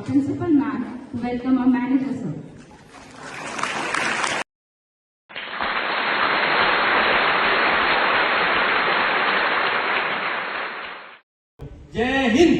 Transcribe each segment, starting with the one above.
Principal Ma'am to welcome our manager, sir. जय हिंद।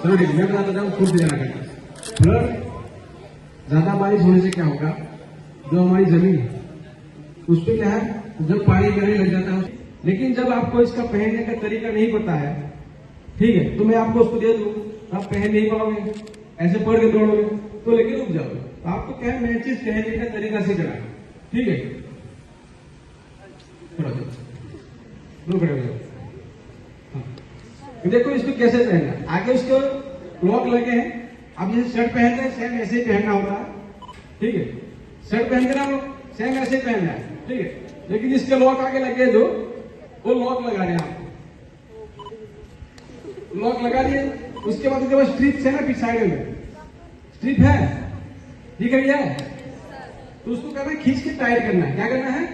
चलो ठीक है, मैं बताता हूँ खुद देना करना। फ्लड ज्यादा बारिश होने से क्या होगा, जो हमारी जमीन है उस पर क्या है, जब पानी गिरने लग जाता है, लेकिन जब आपको इसका पहनने का तरीका नहीं पता है, ठीक है, तो मैं आपको उसको दे दूं, आप पहन नहीं पाओगे, ऐसे पढ़ के दौड़ोगे तो लेकिन रुक जाओगे। तो आपको क्या है, मैं चीज पहनने का तरीका सीखना है, ठीक है। रुक रहे हो, देखो इसको कैसे पहनना, आगे उसको लॉक लगे हैं। अब जैसे शर्ट पहनते हैं सेम ऐसे ही पहनना होता है, ठीक है। शर्ट पहनते ना वो सेम ऐसे ही पहनना है, ठीक है। लेकिन इसके लॉक आगे लगे जो, वो लॉक लगा रहे हैं आपको, लॉक लगा दिए। उसके बाद जो स्ट्रिप्स है ना पीछे साइड में स्ट्रिप है, दिख रही है, तो उसको करना है खींच के टाइट करना है। क्या करना है,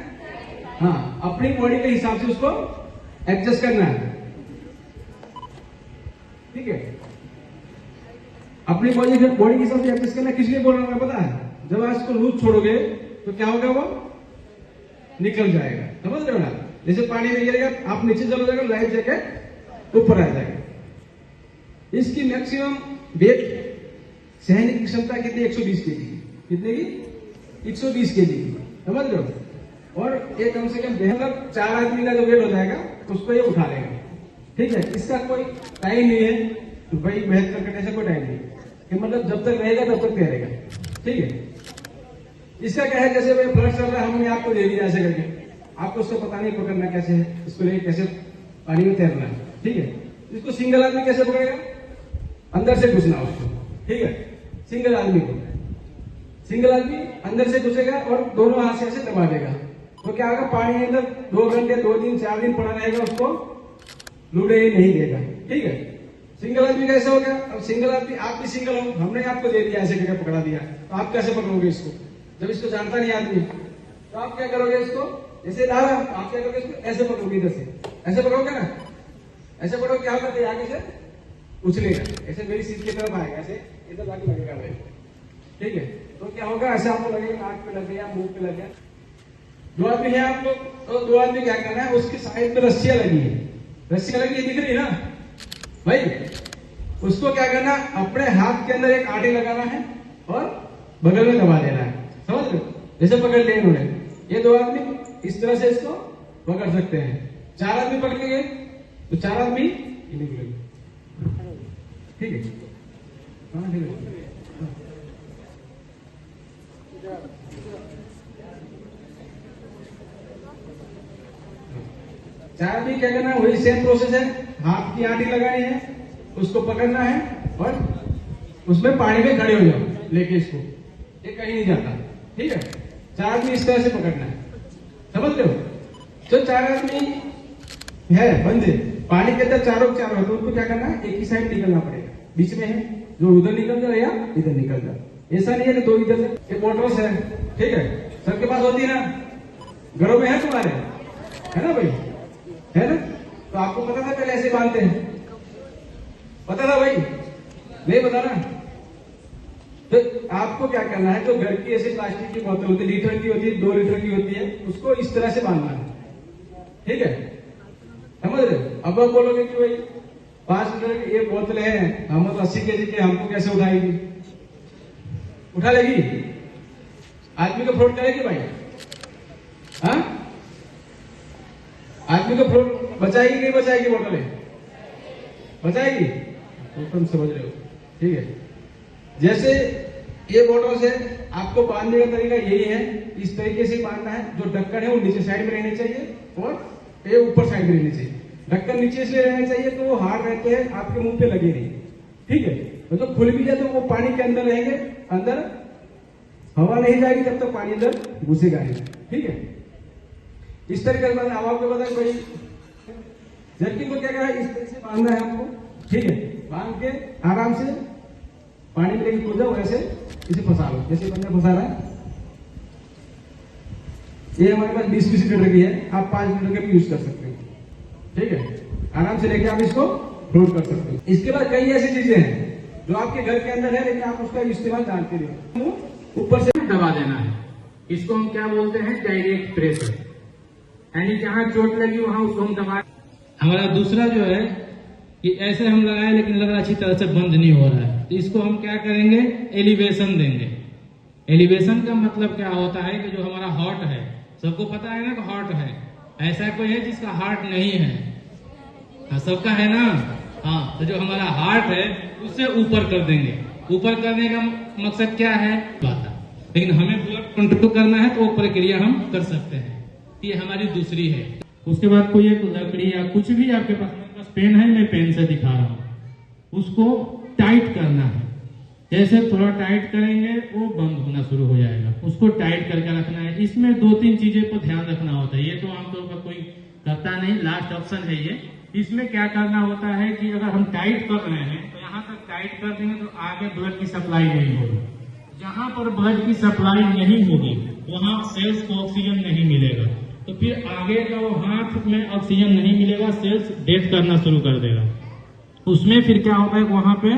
हाँ, अपनी बॉडी के हिसाब से उसको एडजस्ट करना है, ठीक है। अपनी बॉडी के हिसाब से एडजस्ट करना। किस लिए बोल रहा हूं पता है, जब आप इसको लूज छोड़ोगे तो क्या होगा, वो निकल जाएगा, समझ रहे हो ना। जैसे पानी में गिरेगा, आप नीचे चला जाएगा, लाइफ जैकेट ऊपर आ जाएगा। इसकी मैक्सिमम वेट सहने की क्षमता कितनी, 120 केजी। कितने की, 120 केजी, समझ रहे हो। और ये कम से कम मतलब 4 आदमी का जो वेट हो जाएगा उसको ये उठा लेगा, ठीक है। इसका कोई टाइम नहीं है, तो भाई मेहनत करके ऐसा कोई टाइम नहीं कि मतलब जब तक रहेगा तब तक तैरेगा, ठीक है। इसका क्या है, जैसे भाई फ्लड चल रहा है, हमने आपको दे दिया ऐसे करके, आपको उसको पता नहीं पकड़ना कैसे है, इसको लेके कैसे पानी में तैरना है, ठीक है। इसको सिंगल आदमी कैसे पकड़ेगा, अंदर से घुसना उसको, ठीक है। सिंगल आदमी अंदर से घुसेगा और दोनों हाथ से ऐसे दबा देगा, तो क्या होगा, पानी के अंदर 2 घंटे 2 दिन 4 दिन पड़ा रहेगा, उसको लूटे ही नहीं देगा, ठीक है। सिंगल आदमी कैसे हो गया। अब सिंगल आदमी, आप भी सिंगल हो, हमने आपको दे दिया ऐसे करके पकड़ा दिया, तो आप कैसे पकड़ोगे इसको, जब इसको जानता नहीं आदमी, तो आप क्या करोगे, इसको जैसे ला रहा, आप क्या करोगे, इसको ऐसे पकड़ोगे, इधर से ऐसे पकड़ोगे ना, ऐसे पकड़ो, क्या करते हैं, आगे से उछलेगा, ऐसे मेरी सीट की तरफ आएगा, ऐसे इधर जाके लगेगा भाई, ठीक है। तो क्या होगा, ऐसे आपको लगेगा नाक पे लग गया, मुंह पे लग गया। 2 आदमी है आप लोग, तो 2 आदमी क्या करना है, उसकी साइड में रस्सियां लगी है, रस्सियां लगी दिख रही है ना भाई, उसको क्या करना, अपने हाथ के अंदर एक आटी लगाना है और बगल में दबा देना है, समझ लो। जैसे पकड़ लिए इन्होंने, ये 2 आदमी इस तरह से इसको पकड़ सकते हैं। 4 आदमी पकड़ेंगे तो 4 आदमी निकलेंगे, ठीक है। हाँ ठीक है, 4 आदमी क्या करना है, वही सेम प्रोसेस है, हाथ की आटी लगानी है, उसको पकड़ना है और उसमें पानी में खड़े हो जाओ लेके इसको, ये कहीं नहीं जाता, ठीक है। 4 आदमी इस तरह से पकड़ना है, समझ रहे हो। जो 4 आदमी है बंदे पानी के अंदर चारों चारों, तो उनको क्या करना है, एक ही साइड निकलना पड़ेगा, बीच में है जो उधर निकल जाए या इधर निकल जाए। ऐसा नहीं है कि 2 इधर से। एक बोटल्स है, ठीक है, सबके पास होती है ना, घरों में है तुम्हारे, है ना भाई, है ना। तो आपको पता था पहले ऐसे बांधते हैं, पता था भाई, नहीं पता ना। तो आपको क्या करना है, जो घर की ऐसी प्लास्टिक की बोतल होती है, लीटर की होती है, 2 लीटर की होती है, उसको इस तरह से बांधना है, ठीक है, समझ रहे। अब आप बोलोगे कि भाई 5 लीटर की ये बोतल है, हम 80 केजी के, हमको कैसे उठाएगी, उठा लेगी, आदमी को फ्लोट करेगी भाई, हाँ, आदमी को फ्लोट बचाएगी नहीं बचाएगी, बोतलें बचाएगी, तो तुम समझ रहे हो, ठीक है। जैसे ये बोटल से आपको बांधने का तरीका यही है, इस तरीके से बांधना है। जो ढक्कन है वो नीचे साइड में रहनी चाहिए और ये ऊपर साइड में रहनी चाहिए। ढक्कन नीचे इसलिए रहना चाहिए तो वो हार्ड रहते हैं, आपके मुंह पे लगे नहीं, ठीक है। और तो खुल भी जाए तो वो पानी के अंदर रहेंगे, अंदर हवा नहीं जाएगी तब तक पानी अंदर घुसेगा नहीं। ठीक है, इस तरीके से अब आपको बताया भाई जर्किन को क्या कहा, इस तरह से बांधना है आपको। ठीक है, बांध के आराम से पानी में लेके कूद जाओ, ऐसे इसे फंसा लो, जैसे बंदा फंसा रहा है। ये हमारे पास 20 लीटर की है, आप 5 लीटर का भी यूज कर सकते हैं। ठीक है, आराम से लेके आप इसको फ्लोट कर सकते हैं। इसके बाद कई ऐसी चीजें हैं जो आपके घर के अंदर है लेकिन आप उसका इस्तेमाल जानते नहीं, ऊपर से दबा देना है। इसको हम क्या बोलते हैं, डायरेक्ट प्रेशर, यानी जहां चोट लगी वहां उसको हम दबा। हमारा दूसरा जो है कि ऐसे हम लगाए लेकिन लग रहा अच्छी तरह से बंद नहीं हो रहा है, तो इसको हम क्या करेंगे, एलिवेशन देंगे। एलिवेशन का मतलब क्या होता है कि जो हमारा हार्ट है, सबको पता है ना कि हार्ट है, ऐसा कोई है जिसका हार्ट नहीं है? हाँ, सबका है ना। हाँ, तो जो हमारा हार्ट है उसे ऊपर कर देंगे। ऊपर करने का मकसद क्या है, बात, लेकिन हमें ब्लड कंट्रोल करना है तो वो प्रक्रिया हम कर सकते हैं। ये हमारी दूसरी है। उसके बाद कोई एक लकड़ी या कुछ भी आपके पास पेन है, मैं पेन से दिखा रहा हूँ, उसको टाइट करना है। जैसे थोड़ा टाइट करेंगे वो बंद होना शुरू हो जाएगा, उसको टाइट करके रखना है। इसमें 2-3 चीजें पर ध्यान रखना होता है, ये तो आमतौर पर कोई करता नहीं, लास्ट ऑप्शन है ये। इसमें क्या करना होता है कि अगर हम टाइट कर रहे हैं तो यहाँ तक टाइट कर देंगे तो आगे ब्लड की सप्लाई नहीं होगी। जहां पर ब्लड की सप्लाई नहीं होगी वहां सेल्स को ऑक्सीजन नहीं मिलेगा, तो फिर आगे का वो हाथ में ऑक्सीजन नहीं मिलेगा, सेल्स डेथ करना शुरू कर देगा। उसमें फिर क्या होता है, वहां पे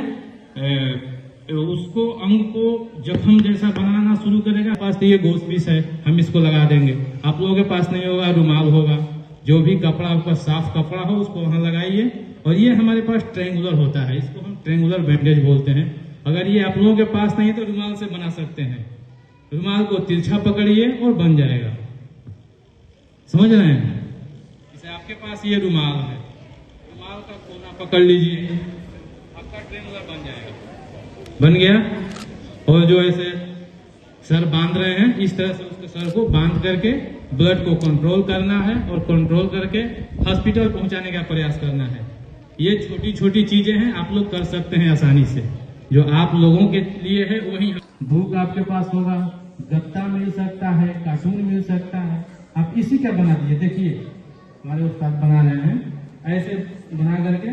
उसको अंग को जख्म जैसा बनाना शुरू करेगा। पास तो ये गोश्त है, हम इसको लगा देंगे। आप लोगों के पास नहीं होगा, रुमाल होगा, जो भी कपड़ा आपका साफ कपड़ा हो उसको वहां लगाइए। और ये हमारे पास ट्रायंगुलर होता है, इसको हम ट्रायंगुलर बैंडेज बोलते हैं। अगर ये आप लोगों के पास नहीं तो रुमाल से बना सकते हैं। रुमाल को तिरछा पकड़िए और बन जाएगा, समझ रहे हैं? जैसे आपके पास ये रुमाल है, रुमाल का कोना पकड़ लीजिए, आपका ट्रायंगुलर बन जाएगा। बन गया। और जो ऐसे सर बांध रहे हैं, इस तरह से उसके सर को बांध करके ब्लड को कंट्रोल करना है और कंट्रोल करके हॉस्पिटल पहुंचाने का प्रयास करना है। ये छोटी छोटी चीजें हैं, आप लोग कर सकते हैं आसानी से। जो आप लोगों के लिए है वही। बुक आपके पास होगा, गत्ता मिल सकता है, कार्टून मिल सकता है, आप इसी का बना दीजिए। देखिए हमारे उस्ताद बना रहे हैं, ऐसे बना करके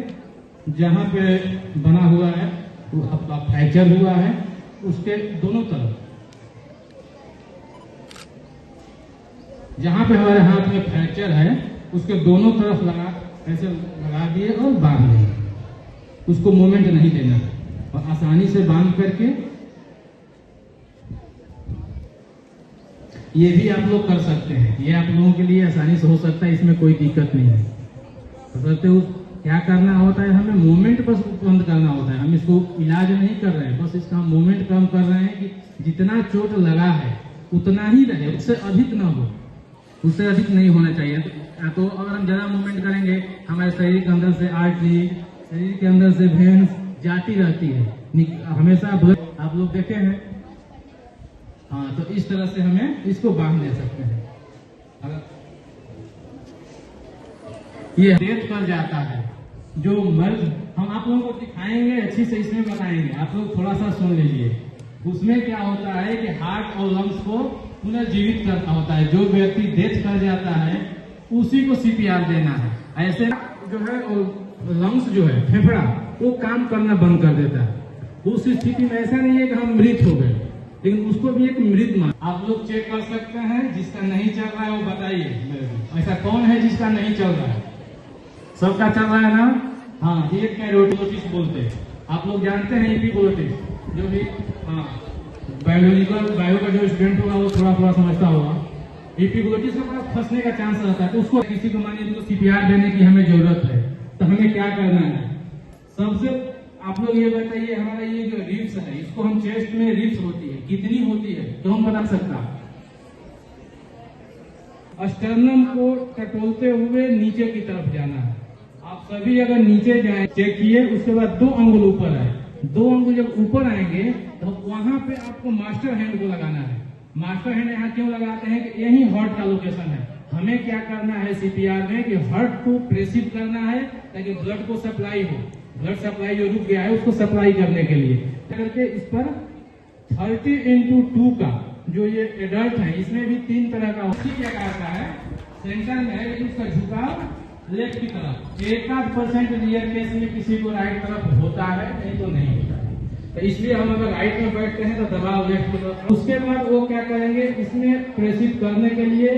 जहां पे बना हुआ है वो आपका फ्रैक्चर हुआ है, उसके दोनों तरफ जहां पे हमारे हाथ में फ्रैक्चर है उसके दोनों तरफ लगा, ऐसे लगा दिए और बांध दिए। उसको मूवमेंट नहीं देना और आसानी से बांध करके ये भी आप लोग कर सकते हैं। ये आप लोगों के लिए आसानी से हो सकता है, इसमें कोई दिक्कत नहीं है। तो क्या करना होता है, हमें मूवमेंट बस बंद करना होता है। हम इसको इलाज नहीं कर रहे हैं, बस इसका मूवमेंट कम कर रहे हैं कि जितना चोट लगा है उतना ही रहे, उससे अधिक ना हो, उससे अधिक नहीं होना चाहिए। तो अगर हम ज्यादा मूवमेंट करेंगे हमारे शरीर के अंदर से आर्टरी, शरीर के अंदर से वेन्स जाती रहती है हमेशा। आप लोग देखे हैं, हाँ, तो इस तरह से हमें इसको बांध दे सकते हैं। अगर ये डेथ कर जाता है, जो मर्ज हम आप लोगों को दिखाएंगे, अच्छी से इसमें बताएंगे, आप लोग थोड़ा सा सुन लीजिए। उसमें क्या होता है कि हार्ट और लंग्स को पुनर्जीवित करना होता है। जो व्यक्ति डेथ कर जाता है उसी को सीपीआर देना है। ऐसे जो है लंग्स जो है, फेफड़ा, वो काम करना बंद कर देता है। उस स्थिति में ऐसा नहीं है कि हम मृत हो गए, लेकिन उसको भी एक मृत मान। आप लोग चेक कर सकते हैं, जिसका नहीं चल रहा है वो बताइए। ऐसा कौन है जिसका नहीं चल रहा है? सबका चल रहा है ना? हाँ, ये कैरोटिस बोलते हैं। आप लोग जानते हैं एपिग्लोटिस, जो भी हाँ बायो का जो स्टूडेंट होगा वो थोड़ा थोड़ा समझता होगा। एपिग्लोटिस के पास फंसने का चांस रहता है, तो उसको किसी को मानिए तो सीपीआर देने की हमें जरूरत है, तो हमें क्या करना है? सबसे आप लोग ये बताइए, हमारा ये जो रिब्स है, इसको हम चेस्ट में रिब्स होती है, कितनी होती है तो हम बता सकता। स्टर्नम को टटोलते हुए नीचे की तरफ जाना है। आप सभी अगर नीचे जाए, चेक किए, उसके बाद 2 अंगुल ऊपर आए। 2 अंगुल जब ऊपर आएंगे तो वहां पे आपको मास्टर हैंड को लगाना है। मास्टर हैंड यहाँ क्यों लगाते हैं कि यही हार्ट का लोकेशन है। हमें क्या करना है सीपीआर में कि हार्ट को प्रेसिव करना है ताकि ब्लड को सप्लाई हो, ब्लड सप्लाई जो रुक गया है उसको सप्लाई करने के लिए करके इस पर 30x2 का जो ये एडल्ट है इसमें भी 3 तरह का उसी प्रकार का है, सेंटर में है लेकिन उसका झुकाव लेफ्ट की तरफ। 1% रियर केस में किसी को राइट तरफ होता है, नहीं तो नहीं होता है। तो इसलिए हम अगर राइट में बैठते हैं तो दबाव लेफ्ट की तरफ। उसके बाद वो क्या करेंगे, इसमें प्रेसिव करने के लिए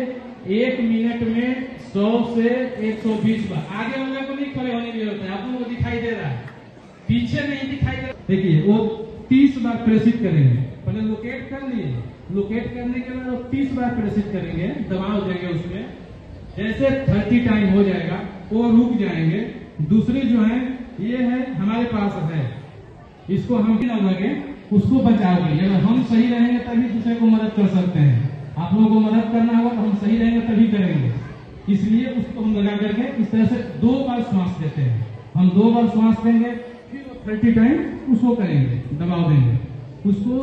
1 मिनट में 100 से 120 बार। आगे वाले को नहीं खड़े होने की जरूरत है, आप लोगों को दिखाई दे रहा है, पीछे नहीं दिखाई दे रहा। देखिए वो 30 बार प्रेसिव करेंगे, पहले लोकेट कर लिए, लोकेट करने के बाद वो 30 बार प्रेसिव करेंगे, दबाव देंगे उसमें। जैसे 30 टाइम हो जाएगा वो रुक जाएंगे। दूसरी जो है ये है हमारे पास है, इसको हम न लगे उसको बचाव करिए। अगर हम सही रहेंगे तभी दूसरे को मदद कर सकते हैं। आप लोगों को मदद करना होगा तो हम सही रहेंगे तभी करेंगे, इसलिए उसको हम लगा करके इस तरह से 2 बार श्वास देते हैं। हम 2 बार श्वास देंगे, फिर 30 टाइम उसको करेंगे, दबाव देंगे उसको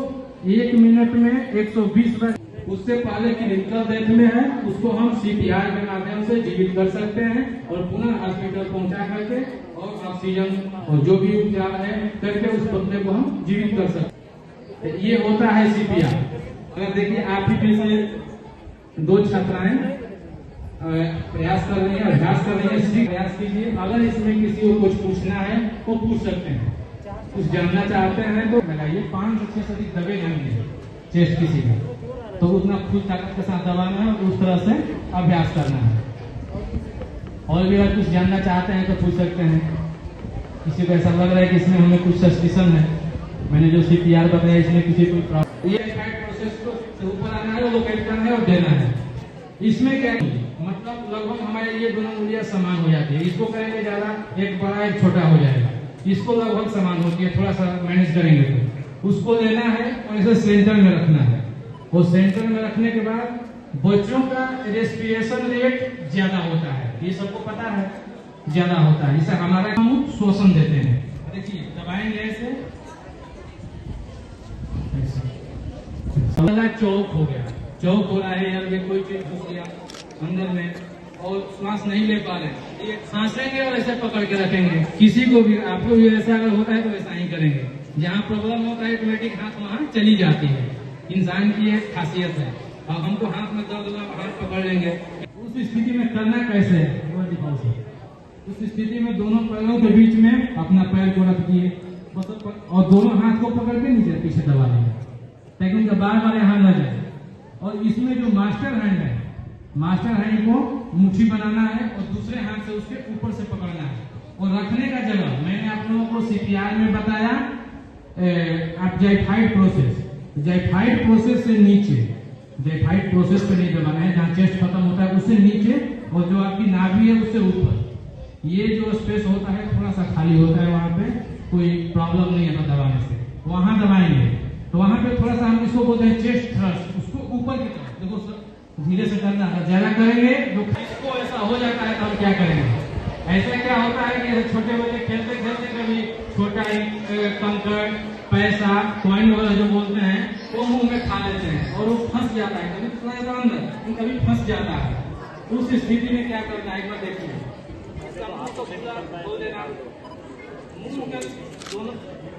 1 मिनट में 120 बार। उससे पहले क्लिनिकल डेथ में है उसको हम सीपीआर के माध्यम से जीवित कर सकते हैं और पुनः हॉस्पिटल पहुंचा करके और ऑक्सीजन और जो भी उपचार है करके उस बंदे को हम जीवित कर सकते हैं। ये होता है सीपीआर। अगर देखिए आप ही में से 2 छात्राएं प्रयास कर रही है, अभ्यास कर रही है, प्रयास कीजिए। अगर इसमें किसी को कुछ पूछना है वो पूछ सकते हैं, कुछ जानना चाहते हैं तो लगाइए। 5 से 6 से अधिक दबे जाएंगे चेस्ट किसी का, तो उतना खुद ताकत के साथ दबाना है और उस तरह से अभ्यास करना है। और भी अगर कुछ जानना चाहते हैं तो पूछ सकते हैं। किसी को ऐसा लग रहा है कि इसमें हमें कुछ सस्पिशन है, मैंने जो सीपीआर बताया इसमें किसी को प्रॉब्लम, ये प्रोसेस को ऊपर आना है, लोकेट करना है और देना है। इसमें क्या मतलब लगभग हमारे ये दोनों उंगलियां समान हो जाती है। इसको करेंगे ज्यादा, एक बड़ा एक छोटा हो जाएगा, इसको लगभग समान होती है, थोड़ा सा मैनेज करेंगे तो उसको लेना है और इसे सेंटर में रखना है। और सेंटर में रखने के बाद बच्चों का रेस्पिरेशन रेट ज्यादा होता है, ये सबको पता है, ज्यादा होता है, इससे हमारा हम श्वसन देते हैं। देखिए दबाएंगे ऐसे, चौक हो गया, चौक हो रहा है यार, कोई चीज घुस गया अंदर में और सांस नहीं ले पा रहे, ये सांस लेंगे और ऐसे पकड़ के रखेंगे। किसी को भी आपको भी ऐसा अगर होता है तो ऐसा ही करेंगे। जहाँ प्रॉब्लम होता है ऑटोमेटिक हाथ वहाँ चली जाती है, इंसान की एक खासियत है। और हमको हाथ में दर्द हुआ हाथ पकड़ लेंगे, उस स्थिति में करना कैसे है वो दिखाओ सर। उस स्थिति में दोनों पैरों के बीच में अपना पैर को रख दिए और दोनों हाथ को पकड़ के नीचे पीछे दबा देंगे ताकि उनका बार बार यहाँ न जाए। और इसमें जो मास्टर हैंड है, मास्टर हैंड को मुट्ठी बनाना है और दूसरे हाथ से उसके ऊपर से पकड़ना है। और रखने का जगह मैंने आप लोगों को सीपीआर में बताया, आप जाइफाइड प्रोसेस, जाइफाइड प्रोसेस से नीचे, जाइफाइड प्रोसेस पे नहीं दबाना है, जहाँ चेस्ट खत्म होता है उससे नीचे, और जो आपकी नाभि है उससे ऊपर। ये जो स्पेस होता है थोड़ा सा खाली होता है, वहाँ पे कोई प्रॉब्लम नहीं है दबाने से, वहां दबाएंगे तो वहां पे थोड़ा सा हम इसको बोलते हैं चेस्ट थ्रस्ट, उसको ऊपर की तरफ देखो धीरे से करना है। ज्यादा करेंगे तो इसको ऐसा हो जाता है, तब क्या करेंगे? ऐसा क्या होता है कि छोटे बच्चे खेलते खेलते कभी छोटा कंकड़, पैसा, कॉइन वगैरह जो बोलते हैं वो मुंह में खा लेते हैं और वो फंस जाता है, कभी थोड़ा सा अंदर कभी फंस जाता है। उस स्थिति में क्या करना है एक बार देखिए, दोनों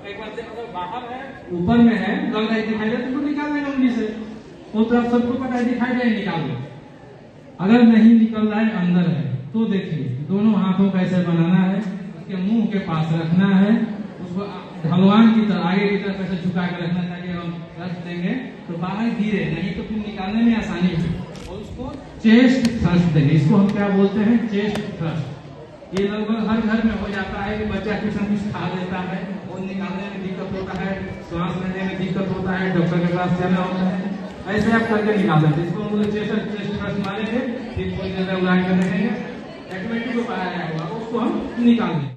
एक बार अगर बाहर है ऊपर में है लग रहा है दिखाई दे तो निकाल देना उंगली से, वो तो आप सबको पता है दिखाई दे निकाल दो। अगर नहीं निकल रहा है अंदर है तो देखिए दोनों हाथों को ऐसे बनाना है, उसके मुंह के पास रखना है, उसको भगवान की तरह आगे की तरफ ऐसे झुका के रखना, ताकि हम रख देंगे तो बाहर गिरे नहीं तो फिर निकालने में आसानी हो। और उसको चेस्ट थ्रस्ट देंगे, इसको हम क्या बोलते हैं चेस्ट थ्रस्ट। ये लगभग हर घर में हो जाता है कि बच्चा कुछ न कुछ खा लेता है और निकालने में दिक्कत होता है, सांस लेने में दिक्कत होता है, डॉक्टर के पास जाना होता है, ऐसे आप करके निकाल सकते हैं। इसको हम लोग चेस्ट थ्रस्ट मारेंगे, फिर कोई जगह उड़ा कर देखेंगे ऑटोमेटिक उपाय आया होगा, उसको हम निकाल दें।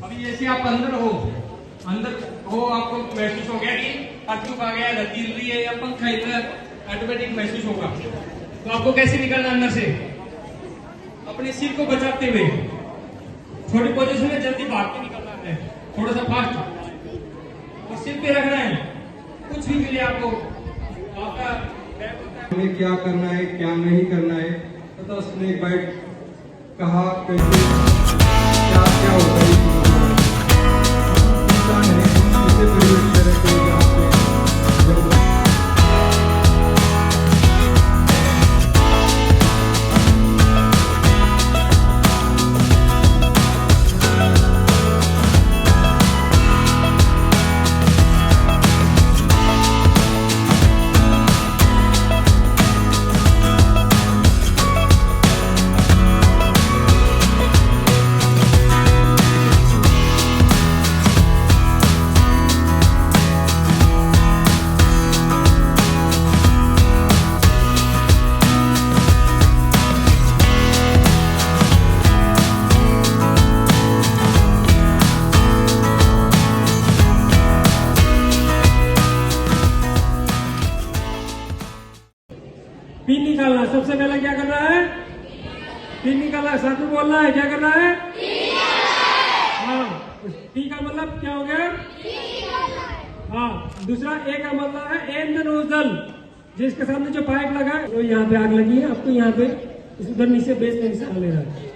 अभी जैसे आप अंदर हो आपको महसूस हो गया कि अटूक आ गया, रतील रही है या पंखा इधर ऑटोमेटिक महसूस होगा, तो आपको कैसे निकलना अंदर से? अपने सिर को बचाते हुए छोटी पोजीशन में जल्दी भाग के निकलना है, थोड़ा सा फास्ट, और सिर पे रखना है। कुछ भी मिले आपको, आपका हमें क्या करना है क्या नहीं करना है होता स्नेक बाइट, कहा कैसे क्या क्या होता है, इंसान है इसे प्रिवेंट करें तो जहाँ पे जरूरत पिन निकालना, सबसे पहले क्या करना है? पिन निकालना, साथ में बोलना है, क्या करना है? हाँ, पी का मतलब क्या हो गया? हाँ, दूसरा ए का मतलब है एंड नोजल, जिसके सामने जो पाइप लगा है वो यहाँ पे आग लगी है, आपको यहाँ पे उधर नीचे बेस में से लेना है।